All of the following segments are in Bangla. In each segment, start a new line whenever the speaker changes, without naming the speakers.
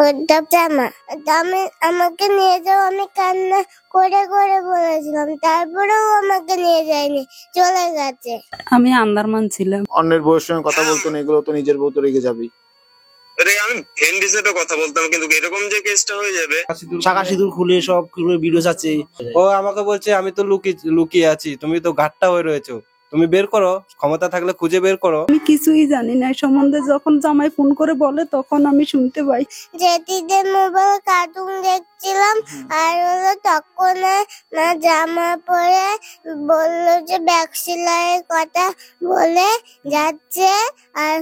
ওটা জামা। আমাকে নিয়ে যাও, আমি কান্না করে করে বলেছিলাম, তারপরেও আমাকে নিয়ে যায়নি, চলে গেছে।
আমি আন্দারমান ছিলাম।
অন্যের বউয়ের সঙ্গে কথা বলতো না, এগুলো তো নিজের বউ তো রেগে যাবি।
আরে আমি ফ্রেন্ড হিসেবে কথা বলতাম, কিন্তু এরকম যে কেসটা হয়ে যাবে।
শাখা সিঁদুর খুলে সব ভিডিও আছে।
ও আমাকে বলছে আমি তো লুকিয়ে আছি, তুমি তো ঘাটটা হয়ে রয়েছো, তুমি বের করো, ক্ষমতা থাকলে খুঁজে বের করো।
আমি কিছুই জানি না সম্বন্ধে, যখন জামাই ফোন করে বলে তখন আমি শুনতে পাই।
জেঠিদের মোবাইল কার্টুন দেখছিলাম, আর হলো তখন না জামা পরে বললো যে ব্যাগ সেলাইয়ের কথা বলে যাচ্ছে, আর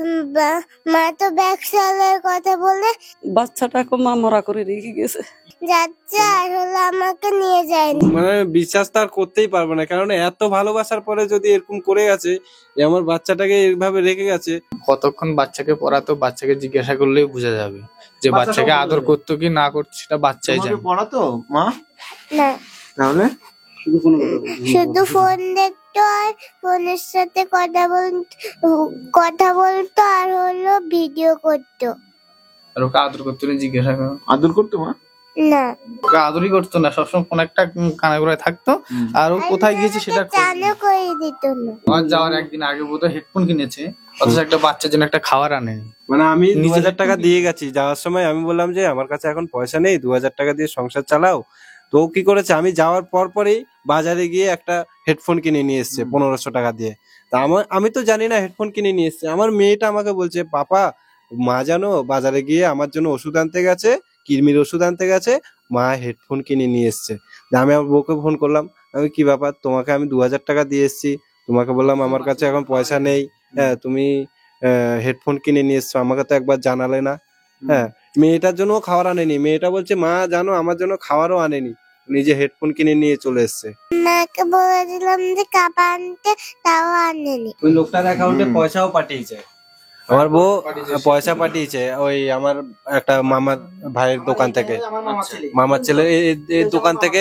মা তো ব্যাগ সেলাইয়ের কথা বলে
বাচ্চাটাকে মা মরা করে রেখে গেছে
যাচ্ছে, আর হলো আমাকে নিয়ে যায়নি।
মানে বিশ্বাস তো আর করতেই পারবো না, কারণ এত ভালোবাসার পরে যদি এরকম করে গেছে, যে আমার বাচ্চাটাকে এইভাবে রেখে গেছে।
কতক্ষণ বাচ্চাকে পড়াতো, বাচ্চাকে জিজ্ঞাসা করলেই বোঝা যাবে যে বাচ্চাকে আদর করতো কি না করতো, সেটা বাচ্চাই জানে।
পড়াতো মা?
না,
তাহলে
শুধু ফোন দেখতো, আর ফোনের সাথে কথা বলতো, আর হলো ভিডিও করতো।
আর ওকে আদর করতো না, জিজ্ঞাসা করো।
আদর করতো মা?
না,
ওকে আদরই করতো না, সবসময় ফোন একটা কানে করে থাকতো। আর ও কোথায় গিয়েছে সেটা
চালু করে দিত না।
আমার যাওয়ার একদিন আগে বোধহয় হেডফোন কিনেছে, অথচ একটা বাচ্চার জন্য একটা খাবার আনেনি।
মানে আমি 2000 টাকা দিয়ে গেছি যাওয়ার সময়, আমি বললাম যে আমার কাছে এখন পয়সা নেই, 2000 টাকা দিয়ে সংসার চালাও। তো ও কি করেছে, আমি যাওয়ার পরই বাজারে গিয়ে একটা হেডফোন কিনে নিয়ে এসছে 1500 টাকা দিয়ে। তা আমি তো জানি না হেডফোন কিনে নিয়ে এসছে। আমার মেয়েটা আমাকে বলছে, পাপা মা জানো বাজারে গিয়ে আমার জন্য ওষুধ আনতে গেছে, কিডনির ওষুধ আনতে গেছে, মা হেডফোন কিনে নিয়ে এসছে। আমি আমার বউকে ফোন করলাম, আমি কি ব্যাপার, তোমাকে আমি 2000 টাকা দিয়ে এসছি, তোমাকে বললাম আমার কাছে এখন পয়সা নেই, হ্যাঁ তুমি হেডফোন কিনে নিয়ে এসছো, আমাকে তো একবার জানালে না। হ্যাঁ, মেয়েটার জন্য খাবার আনেনি, মেয়েটা বলছে মা জানো আমার জন্য খাবারও আনেনি, নিজে হেডফোন কিনে নিয়ে চলে এসছে।
মাকে বলেছিলাম যে কাপড় আনতে, তাও আনেনি।
ওই লোকটার অ্যাকাউন্টে পয়সাও পাঠিয়েছে, আমার বউ পয়সা পাঠিয়েছে ওই আমার একটা মামার ভাইয়ের দোকান থেকে, মামার ছেলে এই দোকান থেকে।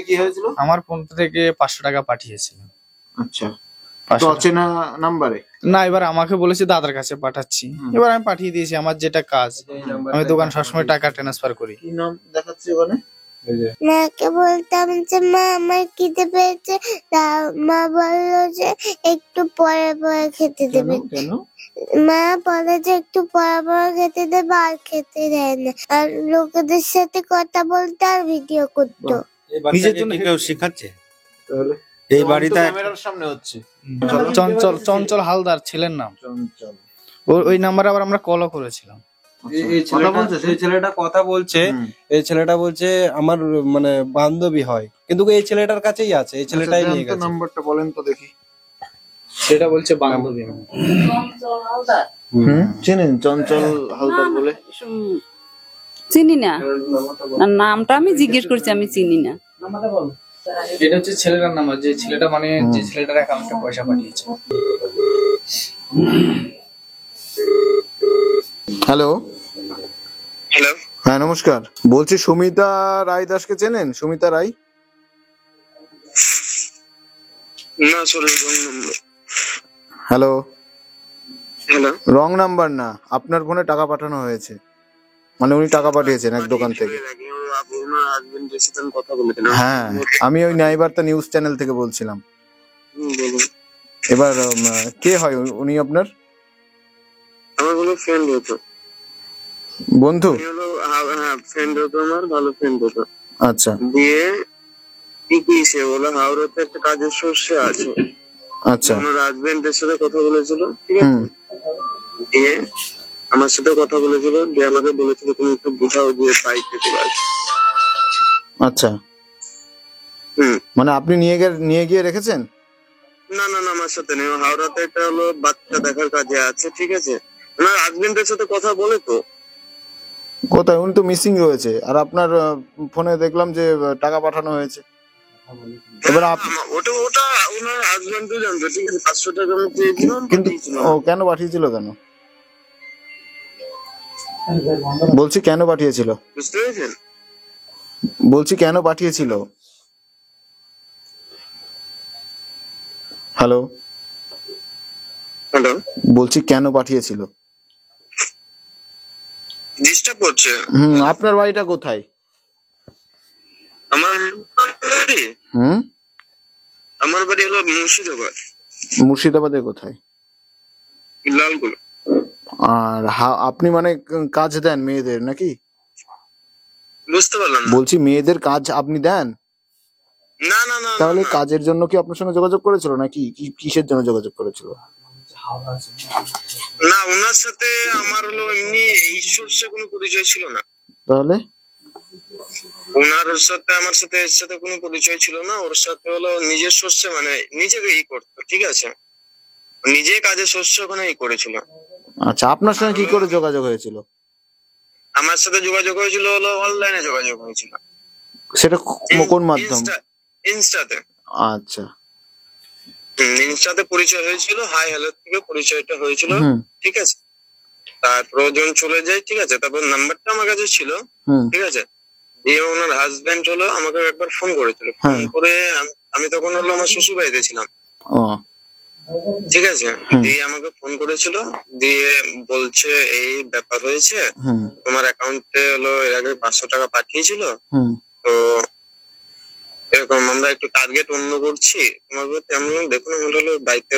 কি হয়েছিল?
আমার ফোন থেকে 500 টাকা পাঠিয়েছিল।
আচ্ছা, তো অচেনা নাম্বারে?
না, এবার আমাকে বলেছে দাদার কাছে পাঠাচ্ছি, এবার আমি পাঠিয়ে দিয়েছি। আমার যেটা কাজ, আমি দোকান সবসময় টাকা ট্রান্সফার করি।
কি নাম দেখাচ্ছে ওখানে?
মাকে বলতাম যে মা আমার খিদে পেয়েছে, তা মা বললো যে একটু পরে পরে খেতে দেবে।
কেন?
মা বলে যে একটু পরে পরে খেতে দেবে, আর খেতে দেয় না, আর লোকেদের সাথে কথা বলতে আর ভিডিও করতো।
নিজের জন্য কেউ শেখাচ্ছে
তাহলে
এই বাড়িতে
ক্যামেরার সামনে হচ্ছে।
চঞ্চল হালদার ছেলের নাম।
চঞ্চল,
ওই নাম্বারে আবার আমরা কলও করেছিলাম।
এই ছেলেটা কথা বলছে, এই ছেলেটা বলছে আমার মানে বান্ধবী হয়, কিন্তু এই ছেলেটার কাছেই আছে, এই ছেলেটাই নিয়ে গেছে।
নাম্বারটা বলেন তো দেখি।
সেটা বলছে বান্ধবী।
চেনেন চঞ্চল হালদার বলে?
চিনি না, নামটা আমি জিজ্ঞেস করছি, আমি চিনি না।
এটা হচ্ছে ছেলেটার নাম্বার, যে ছেলেটা মানে যে ছেলেটার অ্যাকাউন্টে পয়সা পাঠিয়েছে।
হ্যালো।
হ্যালো,
হ্যাঁ নমস্কার, বলছি সুমিতা রায় দাসকে চেনেন? সুমিতা রায়?
না sorry, wrong number.
Hello.
Hello,
wrong number না, আপনার ফোনে টাকা পাঠানো হয়েছে, মানে উনি টাকা পাঠিয়েছেন এক দোকান থেকে। হ্যাঁ, আমি ওই ন্যায় বার্তা নিউজ চ্যানেল থেকে বলছিলাম। এবার কে হয় উনি আপনার?
আমার কোনো ফ্রেন্ড হতো।
বন্ধু?
হ্যাঁ, ফ্রেন্ড হতো, আমার ভালো ফ্রেন্ড হতো।
আচ্ছা,
দিয়ে কি সে বলে হাওড়াতে একটা কাজের সোর্সে আছে।
আচ্ছা,
আমার হাজবেন্ডের সাথে কথা বলেছিল, ঠিক আছে? দিয়ে আমার সাথে কথা বলেছিল, দিয়ে আমাকে বলেছিল তুমি একটু বুঝাও দিয়ে বাইক পেতে পারো।
আচ্ছা, মানে আপনি নিয়ে গিয়ে রেখেছেন?
না না না, আমার সাথে নেই, হাওড়াতে একটা হলো বাচ্চা দেখার কাজে আছে, ঠিক আছে? আমার হাজবেন্ডের সাথে কথা বলে তো।
কোথায়? উনি তো মিসিং রয়েছে, আর আপনার ফোনে দেখলাম যে টাকা পাঠানো হয়েছে। এবার
ওটা ওনার হাজবেন্ডও জানতো, ঠিক আছে? 500 টাকা আমি চেয়েছিলাম,
কিন্তু ও কেন পাঠিয়েছিল, কেন বলছি, কেন পাঠিয়েছিল?
বুঝতে পেরেছেন?
বলছি কেন পাঠিয়েছিল? হ্যালো।
হ্যালো,
বলছি কেন পাঠিয়েছিল?
ডিস্টার্ব করছে।
আপনার বাড়িটা কোথায়?
আমার বাড়ি
হুম
আমার বাড়ি হলো মুর্শিদাবাদ,
মুর্শিদাবাদে কোথায়?
লালগুলো।
আর আপনি মানে কাজ দেন মেয়েদের নাকি?
বুঝতে পারলাম না।
বলছি মেয়েদের কাজ আপনি দেন?
না না না
তাহলে
না,
কাজের জন্য কি আপনার সঙ্গে যোগাযোগ করেছিল নাকি কিসের জন্য যোগাযোগ করেছিল?
না ওনার সাথে আমার হলো এমনি এই সোর্সে কোনো পরিচয় ছিল না।
তাহলে
ওনার সাথে আমার সাথে এর সাথে কোনো পরিচয় ছিল না। ওর সাথে হলো নিজের সোর্সে মানে নিজেকে করতো, ঠিক আছে, নিজে কাজের সোর্স ওখানে করেছিল।
আচ্ছা, আপনার সঙ্গে কি করে যোগাযোগ হয়েছিল?
আমার সাথে যোগাযোগ হয়েছিল হলো অনলাইনে যোগাযোগ হয়েছিল।
সেটা কোন মাধ্যম?
ইনস্টাতে।
আচ্ছা।
ইনস্টাতে পরিচয় হয়েছিল, হাই হ্যালো থেকে পরিচয়টা হয়েছিল,
হুম
ঠিক আছে। তারপর ওজন চলে যায়, ঠিক আছে। তারপর নাম্বারটা আমার কাছে ছিল,
হুম
ঠিক আছে। দিয়ে ওনার হাজবেন্ড হলো আমাকে একবার ফোন করেছিল। ফোন করে আমি তখন হলো আমার শ্বশুর বাড়িতে ছিলাম,
ও
ঠিক আছে। দিয়ে আমাকে ফোন করেছিল, দিয়ে বলছে এই ব্যাপার হয়েছে,
হুম
তোমার অ্যাকাউন্টে হলো এর আগে 500 টাকা পাঠিয়েছিল,
হুম
তো এরকম আমরা একটু টার্গেট অন্য করছি তোমার প্রতি। আমি বললাম, দেখুন আমার হলো বাড়িতে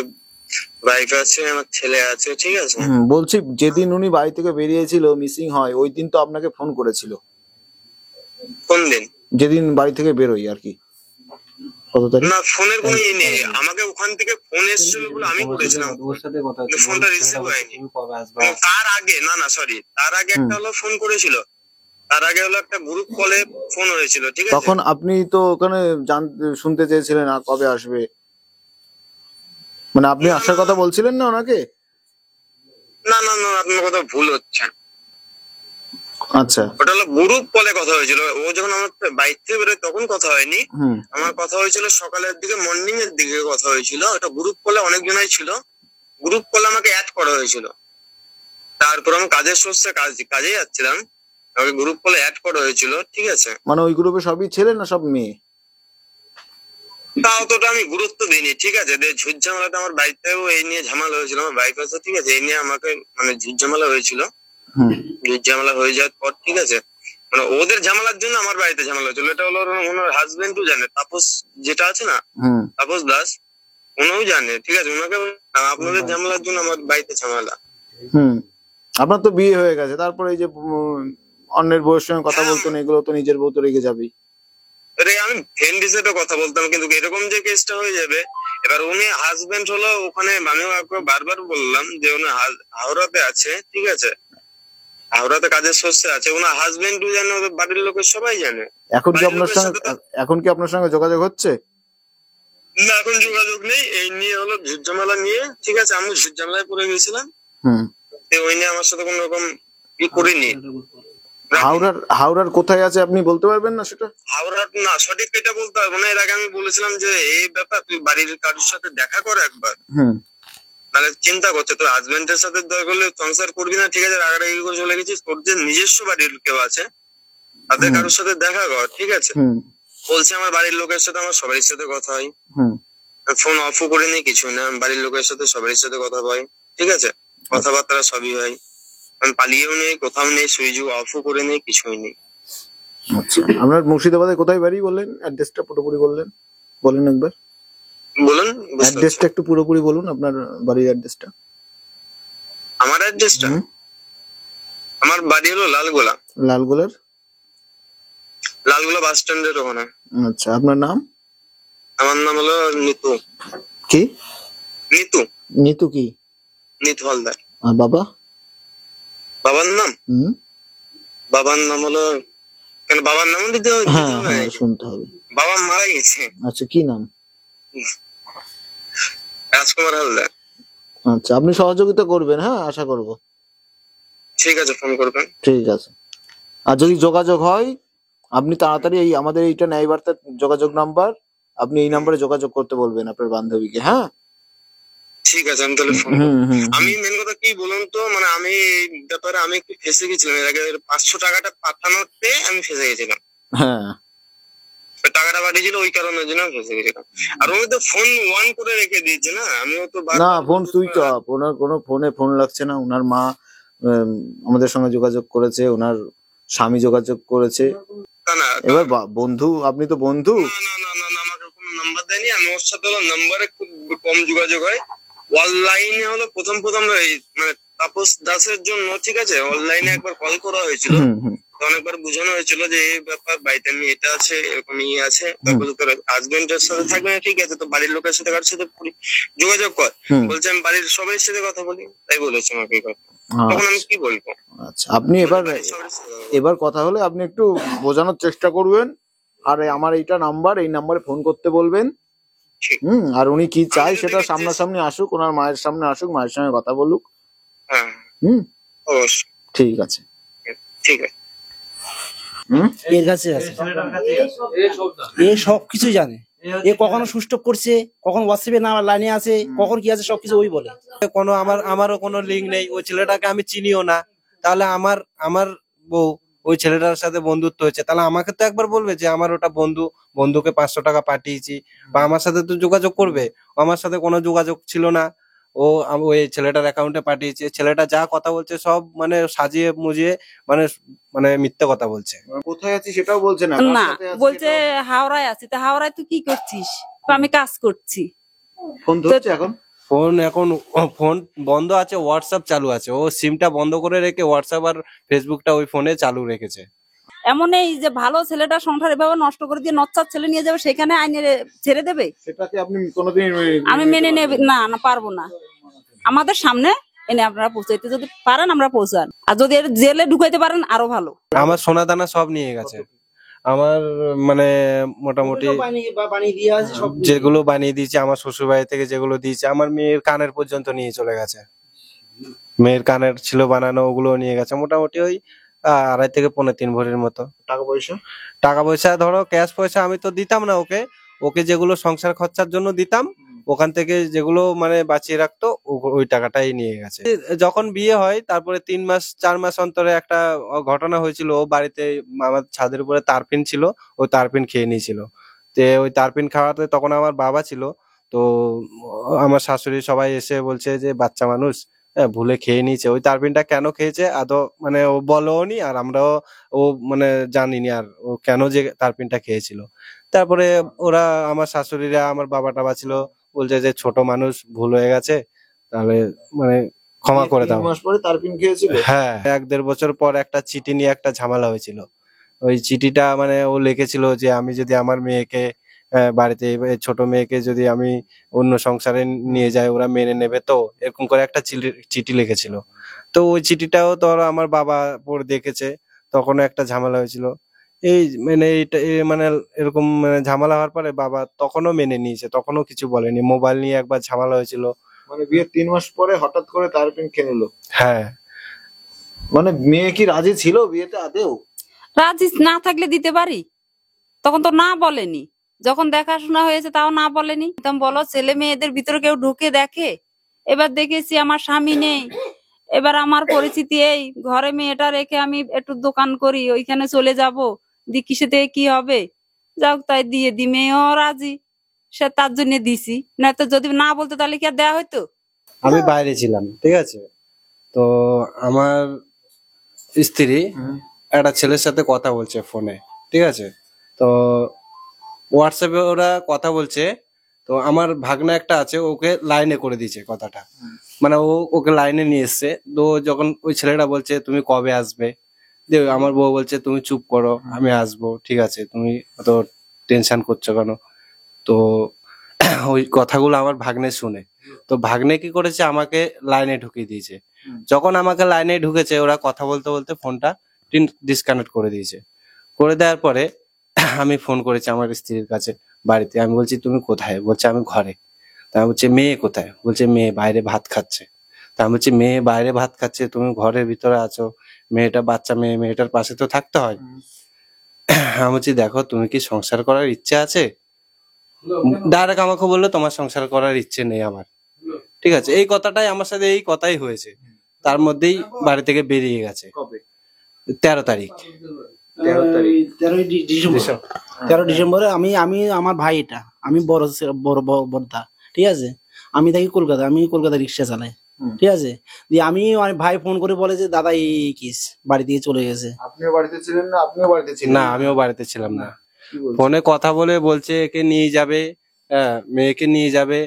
ওয়াইফ আছে, আমার ছেলে আছে, ঠিক আছে।
বলছি যেদিন উনি বাড়ি থেকে বেরিয়েছিল মিসিং হয় ওই দিন তো আপনাকে ফোন করেছিল?
কোন দিন?
যেদিন বাড়ি থেকে বেরোই আর কি, কত তারিখ?
না ফোনের কোনো ই নেই, আমাকে ওখান থেকে ফোন এসেছিল বলে আমি করেছিলাম,
ওর সাথে কথা
কিন্তু ফোনটা রিসিভ হয়নি। এবং তার আগে সরি, তার আগে একটা হলো ফোন করেছিল, তার আগে হলো একটা গ্রুপ কলে ফোন হয়েছিল, ঠিক আছে।
তখন আপনি তো ওখানে শুনতে চেয়েছিলেন আর কবে আসবে, মানে আপনি আসার কথা বলছিলেন না ওনাকে?
না না না, আপনার কথা ভুল হচ্ছে।
আচ্ছা।
ওটা হলো গ্রুপ কলে কথা হয়েছিল। ও যখন আমার বাইক থেকে বেরোয় তখন কথা হয়নি,
হুম
আমার কথা হয়েছিল সকালের দিকে, মর্নিং এর দিকে কথা হয়েছিল। ওটা গ্রুপ কলে অনেকজনই ছিল, গ্রুপ কলে আমাকে অ্যাড করা হয়েছিল। তারপর আমি কাজের সোর্সে কাজে যাচ্ছিলাম, আমাকে গ্রুপ কলে অ্যাড করা হয়েছিল, ঠিক আছে।
মানে ওই গ্রুপে সবই ছেলে না সব মেয়ে?
তা অতটা আমি গুরুত্ব দিইনি, ঠিক আছে। ঝুট ঝামেলাটা আমার বাড়িতেও এই নিয়ে ঝামেলা হয়েছিল, আমার বাইক আছে, ঠিক আছে। এই নিয়ে আমাকে মানে ঝুট ঝামেলা হয়েছিল।
হুম
ঝুট ঝামেলা হয়ে যাওয়ার পর, ঠিক আছে, মানে ওদের ঝামেলার জন্য আমার বাড়িতে ঝামেলা হয়েছিল। এটা হলো ওনার হাজবেন্ডও জানে, তাপস যেটা আছে না,
হুম
তাপস দাস, উনিও জানে, ঠিক আছে। ওনাকে আপনাদের ঝামেলার জন্য আমার বাড়িতে ঝামেলা।
হুম আপনার তো বিয়ে হয়ে গেছে, তারপরে এই যে অন্যের বউয়ের সঙ্গে কথা বলতেন, এগুলো তো নিজের বউ তো রেগে যাবেই।
আরে আমি ফ্রেন্ড হিসেবে কথা বলতাম, কিন্তু এরকম যে কেসটা হয়ে যাবে। এবার উনি হাজবেন্ড হলো ওখানে, আমিও বারবার বললাম যে উনি হাওড়াতে আছে, ঠিক আছে, হাওড়াতে কাজের সোর্সে আছে। ওনার হাজবেন্ডও জানে, ওদের বাড়ির লোকের সবাই জানে।
এখন কি
বাড়ির
আপনার
লোকের
সঙ্গে
সাথে তো-
এখন কি আপনার সঙ্গে যোগাযোগ হচ্ছে?
না এখন যোগাযোগ নেই, এই নিয়ে হলো ঝুট ঝামেলা নিয়ে, ঠিক আছে। আমি ঝুট ঝামেলায় পড়ে গেছিলাম,
হুম
ওই নিয়ে আমার সাথে কোন রকম ই করিনি।
হাওড়ার কোথায় আছে আপনি বলতে পারবেন না সেটা?
হাওড়ার না, সঠিক এটা বলতে পারবো না। এর আগে আমি বলেছিলাম যে এই ব্যাপার তুই বাড়ির কারোর সাথে দেখা কর একবার,
হুম
মানে চিন্তা করছে তোর হাজবেন্ডের সাথে দরকার হলে সংসার করবি না, ঠিক আছে, রাগারাগি করে চলে গেছিস, তোর যে নিজস্ব বাড়ির কেউ আছে তাদের কারোর সাথে দেখা কর, ঠিক আছে।
হুম
বলছে আমার বাড়ির লোকের সাথে আমার সবারই সাথে কথা হয়,
হুম
ফোন অফও করে নেই, কিছু না, বাড়ির লোকের সাথে সবারই সাথে কথা হয়, ঠিক আছে, কথাবার্তা সবই হয়। আমি পালিয়েও নেই, কোথাও নেই, সুইচ অফও করে নেই, কিছুই নেই।
আচ্ছা, আপনার মুর্শিদাবাদে কোথায় বাড়ি বললেন? অ্যাড্রেসটা পুরোপুরি বলেন একবার।
বলুন, বুঝতে
অ্যাড্রেসটা
পারছি।
একটু পুরোপুরি বলুন, আপনার বাড়ির অ্যাড্রেসটা।
আমার অ্যাড্রেসটা, আমার বাড়ি হলো লালগোলা,
লালগোলার?
লালগোলা বাস স্ট্যান্ডের ওখানে।
আচ্ছা, আপনার নাম?
আমার নাম হলো নিতু।
কি?
নিতু।
নিতু কি?
নিতু হালদার।
আর বাবা?
বাবার নাম?
হুম
বাবার নাম হলো, কেন বাবার নাম দিতে হবে?
হ্যাঁ হ্যাঁ, শুনতে হবে।
বাবা মারা গেছে।
আচ্ছা, কি নাম?
রাজকুমার হালদার।
আচ্ছা, আপনি সহযোগিতা করবেন, হ্যাঁ আশা করব।
ঠিক আছে, ফোন করবেন।
ঠিক আছে। আর যদি যোগাযোগ হয় আপনি তাড়াতাড়ি এই আমাদের এইটা ন্যায় বার্তার যোগাযোগ নাম্বার, আপনি এই নাম্বারে যোগাযোগ করতে বলবেন আপনার বান্ধবীকে, হ্যাঁ?
ঠিক আছে, আমি তাহলে ফোন
হুম
করবো।
হুম
আমি মেন কথা কি বলুন তো, মানে আমি এই ব্যাপারে আমি একটু ফেসে গেছিলাম। এর আগে 500 টাকাটা পাঠানোতে আমি ফেসে গেছিলাম।
হ্যাঁ
টাকাটা পাঠিয়েছিল ওই কারণের জন্য আমি ফেসে গেছিলাম। আর উনি তো ফোন অন করে রেখে দিয়েছে না, আমিও তো
না, ফোন সুইচ অফ, ওনার কোনো ফোনে ফোন লাগছে না, ওনার মা আমাদের সঙ্গে যোগাযোগ করেছে, ওনার স্বামী যোগাযোগ করেছে।
না না
এবার বন্ধু, আপনি তো বন্ধু।
না, আমাকে কোনো নাম্বার দেয়নি। আমি ওর সাথে হলো নাম্বারে খুব কম যোগাযোগ হয়। অনলাইনে হলো প্রথম এই মানে তাপস দাসের জন্য, ঠিক আছে, অনলাইনে একবার কল করা হয়েছিল, তো অনেকবার বোঝানো হয়েছিল যে এই ব্যাপার, বাড়িতে আমি এটা আছে, এরকম আছে, তারপর তোর হাজবেন্ডের সাথে থাকবে না, ঠিক আছে, তো বাড়ির লোকের সাথে কার সাথে যোগাযোগ কর। বলছে আমি বাড়ির সবাই সাথে কথা বলি, তাই বলেছে আমাকে এই কথা। তখন আমি কি বলবো?
আচ্ছা, আপনি এবার কথা হলে আপনি একটু বোঝানোর চেষ্টা করবেন, আর আমার এইটা নাম্বার, এই নাম্বারে ফোন করতে বলবেন। আর উনি কি চাই সেটা সামনাসামনি আসুক, ওনার মায়ের সামনে আসুক, মায়ের সঙ্গে কথা বলুক।
হ্যাঁ, অবশ্যই।
ঠিক আছে,
ঠিক আছে।
এর কাছে আছে, এ সব কিছু জানে। এ কখনো সুস্থ করছে, কখন হোয়াটসঅ্যাপে না লাইনে আছে, কখন কি আছে সবকিছু ওই বলে।
কোনো আমারও কোনো লিঙ্ক নেই, ওই ছেলেটাকে আমি চিনিও না। তাহলে আমার বউ ওই ছেলেটার সাথে বন্ধুত্ব হয়েছে, তাহলে আমাকে তো একবার বলবে যে আমার ওটা বন্ধুকে 500 টাকা পাঠিয়েছি, বা আমার সাথে তো যোগাযোগ করবে। আমার সাথে কোনো যোগাযোগ ছিল না, ওই ছেলেটার অ্যাকাউন্টে পাঠিয়েছে। ছেলেটা যা কথা বলছে সব মানে সাজিয়ে মুজিয়ে মানে মানে মিথ্যে কথা বলছে।
কোথায় আছি সেটাও বলছে না,
না বলছে হাওড়ায় আছি। তা হাওড়ায় তুই কি করছিস? তো আমি কাজ করছি।
ফোন ধরছে এখন?
ফোন বন্ধ আছে, হোয়াটসঅ্যাপ চালু আছে। ও সিমটা বন্ধ করে রেখে হোয়াটসঅ্যাপ আর ফেসবুকটা ওই ফোনে চালু রেখেছে।
এমন এই যে ভালো ছেলেটা সংসার এভাবে নষ্ট করে দিয়ে নচ্চার ছেলে নিয়ে যাবে, সেখানে আইনে ছেড়ে দেবে?
সেটাকে আপনি কোনোদিন
আমি মেনে নেব না, পারবো না। আমাদের সামনে এনে আপনারা পৌঁছাইতে যদি পারেন আমরা পৌঁছান, আর যদি এর জেলে ঢুকাইতে পারেন আরো ভালো।
আমার সোনা দানা সব নিয়ে গেছে। আমার মানে মোটামুটি যেগুলো বানিয়ে দিয়েছে আমার শ্বশুর বাড়ি থেকে, যেগুলো দিয়েছে, আমার মেয়ের কানের পর্যন্ত নিয়ে চলে গেছে। মেয়ের কানের ছিল বানানো, ওগুলো নিয়ে গেছে। মোটামুটি ওই 2.5 থেকে 3.25 ভরির মতো। টাকা পয়সা ধরো ক্যাশ পয়সা আমি তো দিতাম না ওকে যেগুলো সংসার খরচার জন্য দিতাম, ওখান থেকে যেগুলো মানে বাঁচিয়ে রাখতো ওই টাকাটাই নিয়ে গেছে। যখন বিয়ে হয় তারপরে 3-4 মাস অন্তরে একটা ঘটনা হয়েছিল। ও বাড়িতে আমার ছাদের উপরে তারপিন ছিল, ওই তারপিন খেয়ে নিয়েছিল। তো ওই তারপিন খাওয়াতে তখন আমার বাবা ছিল, তো আমার শাশুড়ি সবাই এসে বলছে যে বাচ্চা মানুষ ভুলে খেয়ে নিয়েছে। ওই তারপিনটা কেন খেয়েছে আদৌ মানে ও বলোনি, আর আমরাও ও মানে জানিনি আর ও কেন যে তারপিনটা খেয়েছিল। তারপরে ওরা আমার শাশুড়িরা, আমার বাবা টাবা ছিল, বলছে যে ছোট মানুষ, ভুল হয়ে গেছে, তাহলে মানে ক্ষমা করে দাও।
3 মাস পরে তারপিন খেয়েছিল।
হ্যাঁ, 1-1.5 বছর পর একটা চিঠি নিয়ে একটা ঝামেলা হয়েছিল। ওই চিঠিটা মানে ও লিখেছিল যে আমি যদি আমার মেয়েকে বাড়িতে, ছোট মেয়েকে যদি আমি অন্য সংসারে নিয়ে যাই ওরা মেনে নেবে, তো এরকম করে একটা চিঠি লিখেছিল। তো ওই চিঠিটাও তো আমার বাবা পড়ে দেখেছে, তখন একটা ঝামেলা হয়েছিল। এই মানে মানে এরকম মানে ঝামেলা হওয়ার পরে বাবা তখনও মেনে নিয়েছে, তখনও কিছু বলেনি। মোবাইল নিয়ে একবার ঝামেলা হয়েছিল,
মানে বিয়ের 3 মাস পরে হঠাৎ করে তারপিন খেয়ে নিল।
হ্যাঁ।
মানে মেয়ে কি রাজি ছিল বিয়েতে আদেও?
রাজি না থাকলে দিতে পারি, তখন তো না বলেনি। যখন দেখাশোনা হয়েছে তাও না বলেনি। তুমি বলো ছেলে মেয়েদের ভিতরে কেউ ঢুকে দেখে? এবার দেখেছি আমার স্বামী নেই, এবার আমার পরিস্থিতি এই, ঘরে মেয়েটা রেখে আমি একটু দোকান করি, ওইখানে চলে যাব, দি কিসে থেকে কি হবে, যাও তাই দিয়ে দি। মেয়েও রাজি, সে তার জন্য দিছি, না তো যদি না বলতো তাহলে কি আর দেওয়া হইতো?
আমি বাইরে ছিলাম, ঠিক আছে, তো আমার স্ত্রী একটা ছেলের সাথে কথা বলছে ফোনে, ঠিক আছে, তো হোয়াটসঅ্যাপে ওরা কথা বলছে। তো আমার ভাগনা একটা আছে, ওকে লাইনে করে দিয়েছে কথাটা, মানে ওকে লাইনে নিয়ে এসছে। তো যখন ওই ছেলেটা বলছে তুমি কবে আসবে, আমার বউ বলছে তুমি চুপ করো, আমি আসবো, ঠিক আছে, তুমি অত টেনশন করছো কেন। তো ওই কথাগুলো আমার ভাগ্নে শুনে, তো ভাগ্নে কি করেছে, আমাকে লাইনে ঢুকিয়ে দিয়েছে। যখন আমাকে লাইনে ঢুকেছে, ওরা কথা বলতে বলতে ফোনটা ডিসকানেক্ট করে দিয়েছে। করে দেওয়ার পরে আমি ফোন করেছি আমার স্ত্রীর কাছে বাড়িতে। আমি বলছি তুমি কোথায়? বলছে আমি ঘরে। তা আমি বলছি মেয়ে কোথায়? বলছে মেয়ে বাইরে ভাত খাচ্ছে। তা আমি বলছি মেয়ে বাইরে ভাত খাচ্ছে, তুমি ঘরের ভিতরে আছো, মেয়েটা বাচ্চা মেয়ে, মেয়েটার পাশে তো থাকতে হয়। আমি বলছি দেখো তুমি কি সংসার করার ইচ্ছে আছে? ডাইরেক্ট আমাকে বললো তোমার সংসার করার ইচ্ছে নেই আমার, ঠিক আছে। এই কথাটাই আমার সাথে এই কথাই হয়েছে, তার মধ্যেই বাড়ি থেকে বেরিয়ে গেছে। 13 তারিখ
13 ডিসেম্বরে আমি আমার ভাই, এটা আমি বড় বড়দা, ঠিক আছে, আমি থাকি কলকাতা, আমি কলকাতা রিক্সা চালাই।
হুম।
ঠিক আছে, দিয়ে আমি আমার ভাই ফোন করে বলে যে দাদা এই কেস, বাড়ি থেকে চলে গেছে।
আপনিও বাড়িতে ছিলেন না? আপনিও বাড়িতে ছিলেন
না, আমিও বাড়িতে ছিলাম না।
কি বলছেন?
ফোনে কথা বলে বলছে একে নিয়ে যাবে, মেয়েকে নিয়ে যাবে।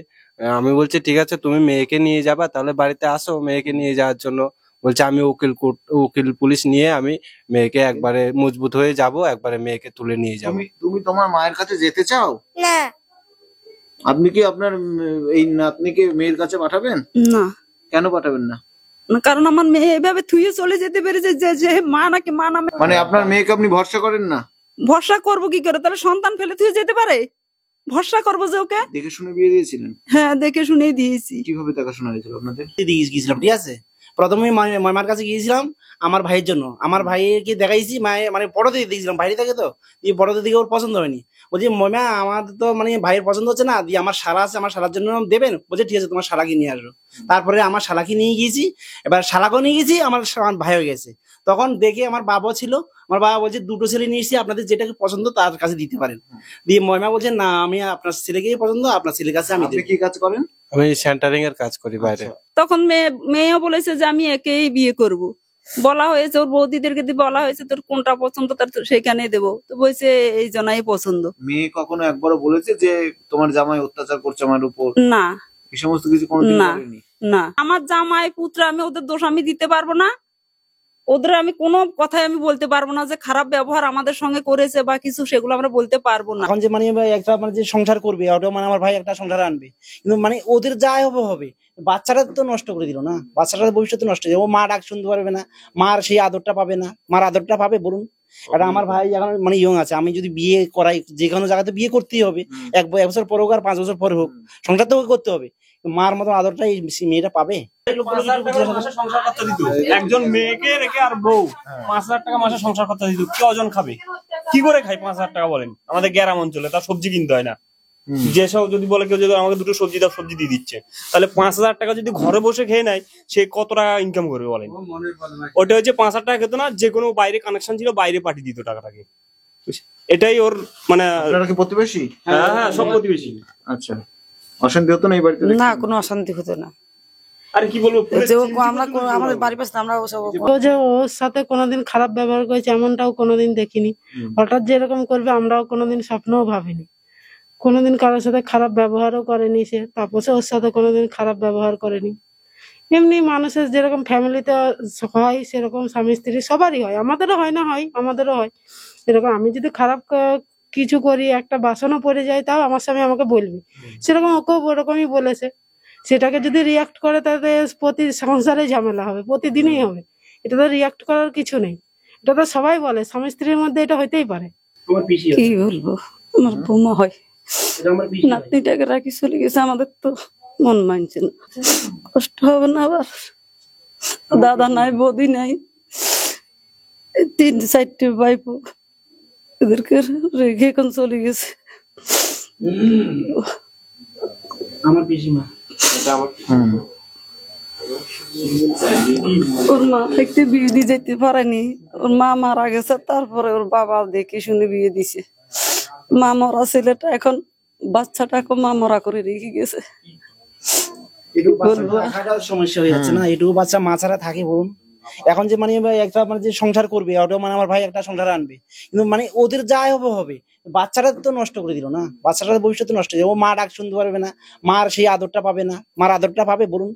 আমি বলছি ঠিক আছে, তুমি মেয়েকে নিয়ে যাবা, তাহলে বাড়িতে আসো মেয়েকে নিয়ে যাওয়ার জন্য। বলছে আমি উকিল পুলিশ নিয়ে আমি মেয়েকে একবারে মজবুত হয়ে যাব, একবারে মেয়েকে তুলে নিয়ে যাবো।
তুমি তোমার মায়ের কাছে যেতে চাও?
না
আপনি কি আপনার এই নাতনিকে মেয়ের কাছে পাঠাবেন?
না,
কেন পাঠাবেন না?
কারণ আমার মেয়ে এভাবে থুয়ে চলে যেতে পেরেছে যে যে মা নাকি মা নামে।
মানে আপনার মেয়েকে আপনি ভরসা করেন না?
ভরসা করবো কি করে? তাহলে সন্তান ফেলে থুয়ে যেতে পারে? ভরসা করবো যে ওকে?
দেখে শুনে বিয়ে দিয়েছিলেন?
হ্যাঁ, দেখে শুনেই দিয়েছি।
কিভাবে দেখাশোনা হয়েছিল আপনাদের?
গিয়েছিলাম, ঠিক আছে, প্রথমে মামার কাছে গিয়েছিলাম আমার ভাইয়ের জন্য। আমার ভাইকে দেখাইছি, মায়ের মানে বড়দের দিয়েছিলাম, বাইরে থাকে তো, দিয়ে বড়দের দিকে ওর পছন্দ হয়নি। বলছি ময়মা আমার তো মানে ভাইয়ের পছন্দ হচ্ছে না, দিয়ে আমার শালা আছে, আমার শালার জন্য দেবেন? বলছে ঠিক আছে, তোমার শালাকে নিয়ে আসবো। তারপরে আমার শালাকে নিয়ে গিয়েছি, এবার শালাকেও নিয়ে গেছি, আমার ভাই হয়ে গেছে। তখন দেখে আমার বাবাও ছিল, আমার বাবা বলছে দুটো ছেলে নিয়ে এসেছি, আপনাদের যেটাকে পছন্দ তার কাছে দিতে পারেন। দিয়ে ময়মা বলছে না, আমি আপনার ছেলেকেই পছন্দ, আপনার ছেলের কাছে আমি
আপনি
দেবো।
কি কাজ করেন?
আমি সেন্টারিং এর কাজ করি বাইরে।
তখন মেয়েও বলেছে যে আমি একেই বিয়ে করব। বলা হয়েছে ওর বৌদিদেরকে দিয়ে বলা হয়েছে তোর কোনটা পছন্দ তার সেখানেই দেবো। তো বলছে এই জনাই পছন্দ।
মেয়ে কখনো একবারও বলেছে যে তোমার জামাই অত্যাচার করছে আমার উপর?
না
এই সমস্ত কিছু কোনোদিন
না
বলেনি?
না, আমার জামাই পুত্র, আমি ওদের দোষ আমি দিতে পারবো না। ওদের আমি কোনো কথাই আমি বলতে পারবো না যে খারাপ ব্যবহার আমাদের সঙ্গে করেছে বা কিছু, সেগুলো আমরা বলতে পারবো না।
এখন যে মানে একটা মানে যে সংসার করবে, ওটাও মানে আমার ভাই একটা সংসার আনবে, কিন্তু মানে ওদের যাই হবে হবে, বাচ্চাটা তো নষ্ট করে দিল না, বাচ্চাটার ভবিষ্যৎ নষ্ট হয়ে যাবে। ও মা ডাক শুনতে পারবে না, মার সেই আদরটা পাবে না। মার আদরটা পাবে বলুন? এটা আমার ভাই এখন মানে ইয়ং আছে, আমি যদি বিয়ে করাই, যে কোনো জায়গাতে বিয়ে করতেই হবে, এক বছর পরে হোক আর 5 বছর পরে হোক, সংসার তো করতে হবে। মার মতো আদরটা এই মেয়েটা পাবে?
একজন মেয়েকে রেখে আর বউ 5,000 টাকা মাসে সংসার করতে দিত, কজন খাবে? কি করে খাই 5,000 টাকা বলেন? আমাদের গ্রাম অঞ্চলে তার সবজি কিনতে হয় না। যেসব যদি বলে কেউ যদি আমাকে দুটো সবজি দাও, সবজি দিয়ে দিচ্ছে, তাহলে 5,000 টাকা যদি ঘরে বসে খেয়ে নেয়, সে কত টাকা ইনকাম করবে বলেন? ওটা হচ্ছে 5,000 টাকা খেতো না, যে কোনো বাইরে কানেকশন ছিল বাইরে পাঠিয়ে দিত টাকাটাকে। এটাই ওর মানে।
আপনারা কি প্রতিবেশী?
হ্যাঁ হ্যাঁ, সব প্রতিবেশী।
আচ্ছা, অশান্তি হতো না এই বাড়িতে?
না, কোনো অশান্তি হতো না।
আরে কি বলবো,
যে আমরা আমাদের বাড়ির পাশে আমরা ওসব
ও যে ওর সাথে কোনোদিন খারাপ ব্যবহার করেছে এমনটাও কোনোদিন দেখিনি। হঠাৎ যেরকম করবে আমরাও কোনোদিন স্বপ্নও ভাবিনি। কোনোদিন কারোর সাথে খারাপ ব্যবহারও করেনি সে, তাপসে ওর সাথে কোনোদিন খারাপ ব্যবহার করেনি। এমনি মানুষের যেরকম ফ্যামিলিতে হয় সেরকম স্বামী স্ত্রী সবারই হয়, আমাদেরও হয় না, হয় আমাদেরও হয়। এরকম আমি যদি খারাপ কিছু করি, একটা বাসনও পড়ে যায়, তাও আমার স্বামী আমাকে বলবে, সেরকম ওকেও ওরকমই বলেছে। সেটাকে যদি রিয়াক্ট করে তাহলে প্রতি সংসারে ঝামেলা হবে, প্রতিদিনই হবে। এটা তো রিয়াক্ট করার কিছু নেই, এটা তো সবাই বলে স্বামী স্ত্রীর মধ্যে এটা হইতেই পারে।
কি বলবো, আমার বৌমা হয়, নাতনিটাকে রাখি চলে গেছে, আমাদের তো মন মানছে না। কষ্ট হবে না আবার? দাদা নাই, বৌদি নাই, 3-4টে ভাইপো, এদেরকে রেখে এখন চলে গেছে।
আমার পিসিমা
ওর মা থাকতে বিয়ে দিয়ে যেতে পারেনি, ওর মা মারা গেছে, তারপরে ওর বাবা দেখে শুনে বিয়ে দিছে। মা মরা ছেলেটা এখন, বাচ্চাটাকে মা মরা করে রেখে গেছে।
সমস্যা হয়ে যাচ্ছে না, এটুকু বাচ্চা মা ছাড়া থাকে বলুন? এখন যে মানে একটা মানে যে সংসার করবে, ওটাও মানে আমার ভাই একটা সংসার আনবে, কিন্তু মানে ওদের যাই হবে হবে, বাচ্চাটা তো নষ্ট করে দিল না, বাচ্চাটার ভবিষ্যৎ নষ্ট হয়ে যাবে। ও মা ডাক শুনতে পারবে না, মার সেই আদরটা পাবে না। মার আদরটা পাবে বলুন?